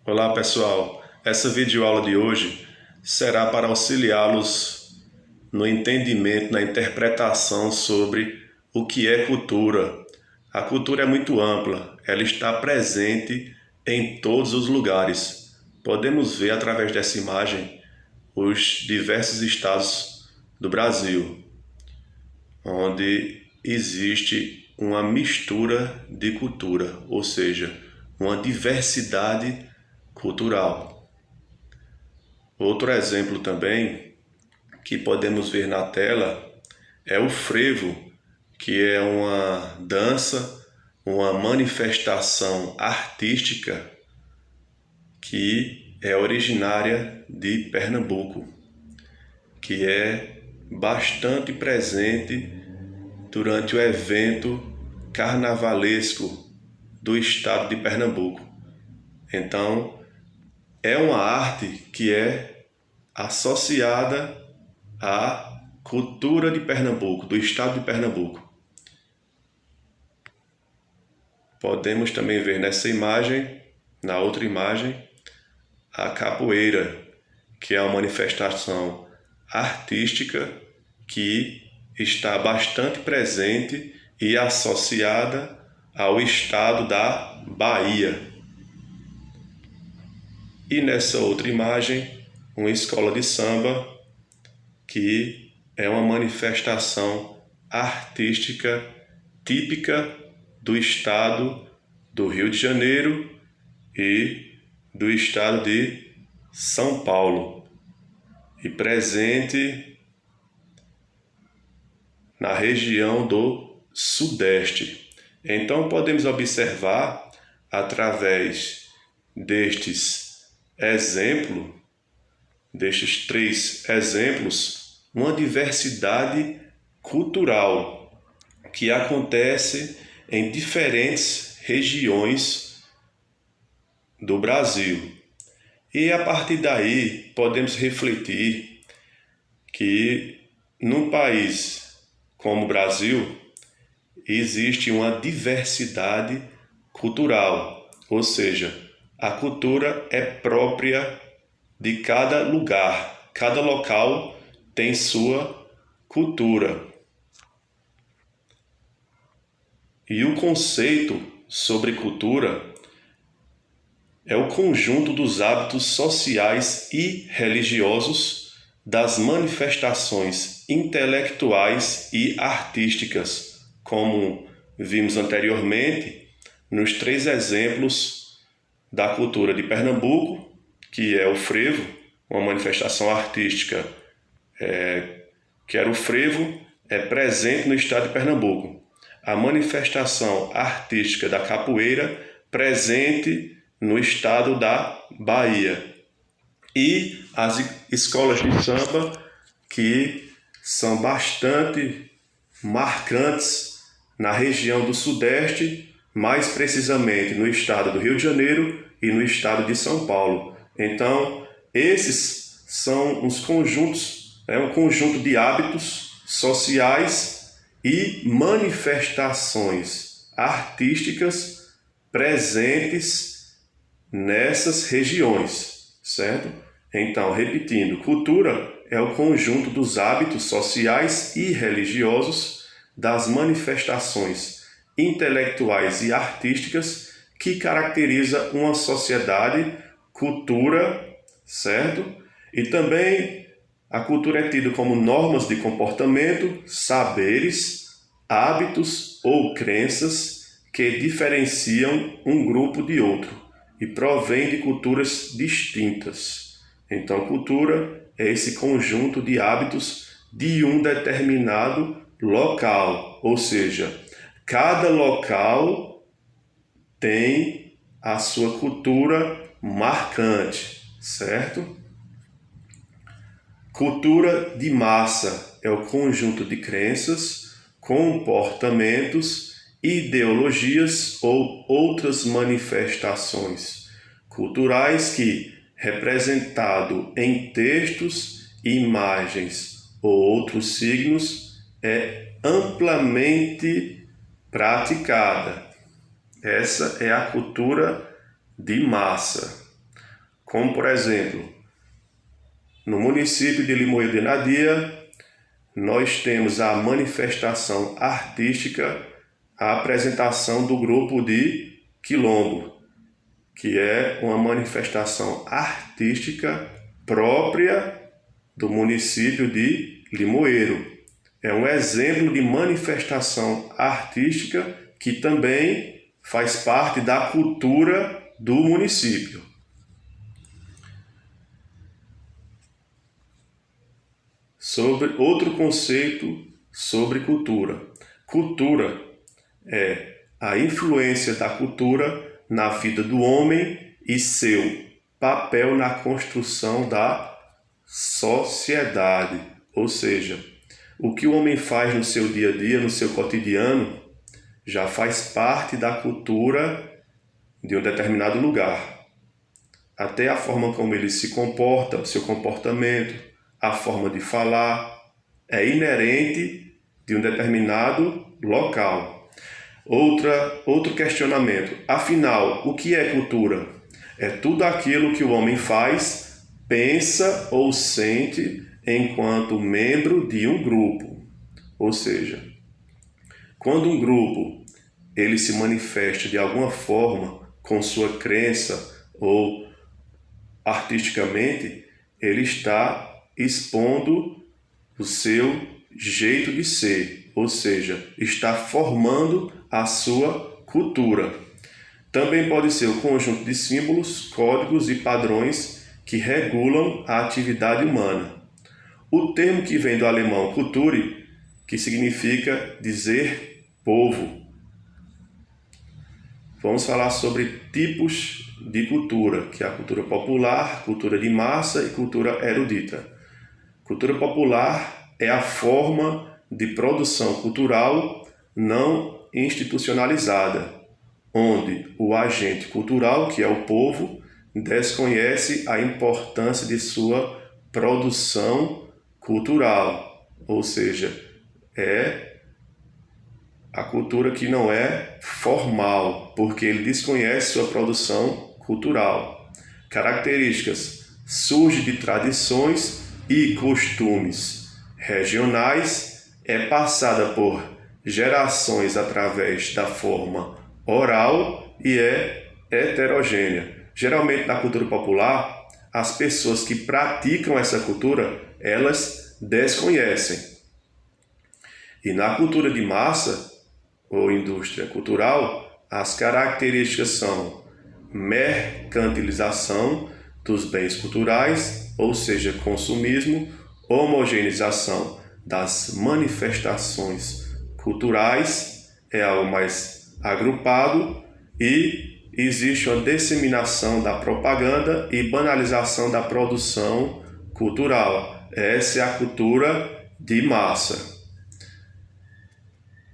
Olá pessoal, essa videoaula de hoje será para auxiliá-los no entendimento, na interpretação sobre o que é cultura. A cultura é muito ampla, ela está presente em todos os lugares. Podemos ver através dessa imagem os diversos estados do Brasil, onde existe uma mistura de cultura, ou seja, uma diversidade cultural. Outro exemplo também que podemos ver na tela é o frevo, que é uma dança, uma manifestação artística que é originária de Pernambuco, que é bastante presente durante o evento carnavalesco do estado de Pernambuco. Então, é uma arte que é associada à cultura de Pernambuco, do estado de Pernambuco. Podemos também ver nessa imagem, na outra imagem, a capoeira, que é uma manifestação artística que está bastante presente e associada ao estado da Bahia. E nessa outra imagem, uma escola de samba, que é uma manifestação artística típica do estado do Rio de Janeiro e do estado de São Paulo, e presente na região do Sudeste. Então podemos observar através destes três exemplos, uma diversidade cultural que acontece em diferentes regiões do Brasil. E a partir daí podemos refletir que num país como o Brasil existe uma diversidade cultural, ou seja, a cultura é própria de cada lugar, cada local tem sua cultura. E o conceito sobre cultura é o conjunto dos hábitos sociais e religiosos, das manifestações intelectuais e artísticas, como vimos anteriormente nos três exemplos da cultura de Pernambuco, que é o frevo, uma manifestação artística que era o frevo, é presente no estado de Pernambuco. A manifestação artística da capoeira, presente no estado da Bahia. E as escolas de samba, que são bastante marcantes na região do Sudeste, mais precisamente no estado do Rio de Janeiro e no estado de São Paulo. Então, esses são os conjuntos, um conjunto de hábitos sociais e manifestações artísticas presentes nessas regiões, certo? Então, repetindo, cultura é o conjunto dos hábitos sociais e religiosos, das manifestações intelectuais e artísticas que caracteriza uma sociedade, cultura, certo? E também a cultura é tida como normas de comportamento, saberes, hábitos ou crenças que diferenciam um grupo de outro e provém de culturas distintas. Então, cultura é esse conjunto de hábitos de um determinado local, ou seja, cada local tem a sua cultura marcante, certo? Cultura de massa é o conjunto de crenças, comportamentos, ideologias ou outras manifestações culturais que, representado em textos, imagens ou outros signos, é amplamente praticada. Essa é a cultura de massa. Como, por exemplo, no município de Limoeiro de Nadia, nós temos a manifestação artística, a apresentação do grupo de Quilombo, que é uma manifestação artística própria do município de Limoeiro. É um exemplo de manifestação artística que também faz parte da cultura do município. Sobre outro conceito sobre cultura. Cultura é a influência da cultura na vida do homem e seu papel na construção da sociedade. Ou seja, o que o homem faz no seu dia a dia, no seu cotidiano, já faz parte da cultura de um determinado lugar. Até a forma como ele se comporta, o seu comportamento, a forma de falar, é inerente de um determinado local. Outro questionamento. Afinal, o que é cultura? É tudo aquilo que o homem faz, pensa ou sente enquanto membro de um grupo. Ou seja, quando um grupo ele se manifesta de alguma forma com sua crença ou artisticamente, ele está expondo o seu jeito de ser, ou seja, está formando a sua cultura. Também pode ser o conjunto de símbolos, códigos e padrões que regulam a atividade humana. O termo que vem do alemão Kultur, que significa dizer povo. Vamos falar sobre tipos de cultura, que é a cultura popular, cultura de massa e cultura erudita. Cultura popular é a forma de produção cultural não institucionalizada, onde o agente cultural, que é o povo, desconhece a importância de sua produção cultural, ou seja, é a cultura que não é formal, porque ele desconhece sua produção cultural. Características: surge de tradições e costumes regionais, é passada por gerações através da forma oral e é heterogênea. Geralmente na cultura popular, as pessoas que praticam essa cultura, elas desconhecem. E na cultura de massa, ou indústria cultural, as características são mercantilização dos bens culturais, ou seja, consumismo, homogeneização das manifestações culturais, é algo mais agrupado, e existe uma disseminação da propaganda e banalização da produção cultural. Essa é a cultura de massa.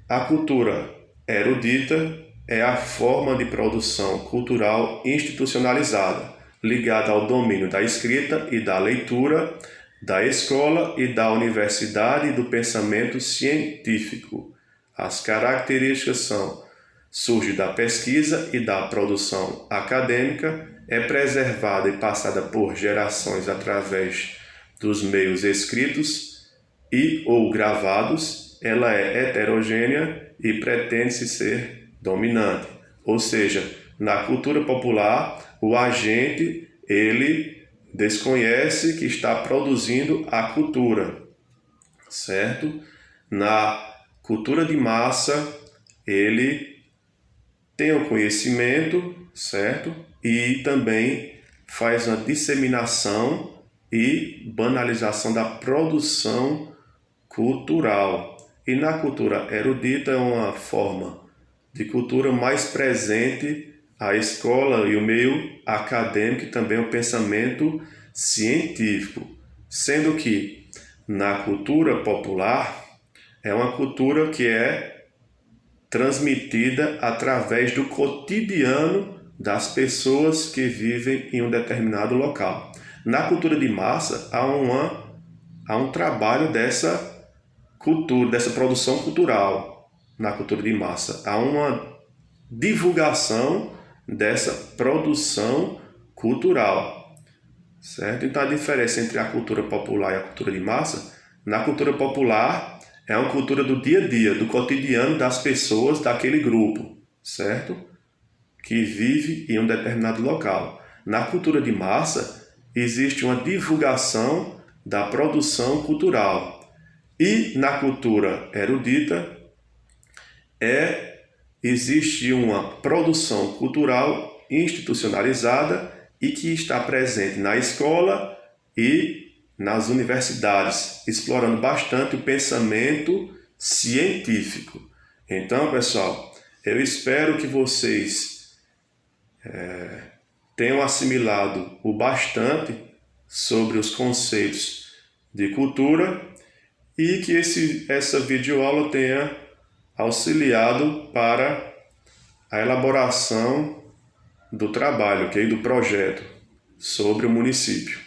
A cultura erudita é a forma de produção cultural institucionalizada, ligada ao domínio da escrita e da leitura, da escola e da universidade e do pensamento científico. As características são: surge da pesquisa e da produção acadêmica, é preservada e passada por gerações através dos meios escritos e ou gravados, ela é heterogênea e pretende-se ser dominante. Ou seja, na cultura popular, o agente, ele desconhece que está produzindo a cultura, certo? Na cultura de massa, ele tem o conhecimento, certo? E também faz uma disseminação e banalização da produção cultural. E na cultura erudita é uma forma de cultura mais presente a escola e o meio acadêmico e também o pensamento científico, sendo que na cultura popular é uma cultura que é transmitida através do cotidiano das pessoas que vivem em um determinado local. Na cultura de massa há um trabalho dessa cultura, dessa produção cultural. Na cultura de massa há uma divulgação dessa produção cultural. certo? Então a diferença entre a cultura popular e a cultura de massa, na cultura popular é uma cultura do dia a dia, do cotidiano das pessoas daquele grupo, certo? Que vive em um determinado local. Na cultura de massa existe uma divulgação da produção cultural. E na cultura erudita existe uma produção cultural institucionalizada e que está presente na escola e nas universidades, explorando bastante o pensamento científico. Então, pessoal, eu espero que vocês tenham assimilado o bastante sobre os conceitos de cultura e que essa videoaula tenha auxiliado para a elaboração do trabalho, do projeto sobre o município.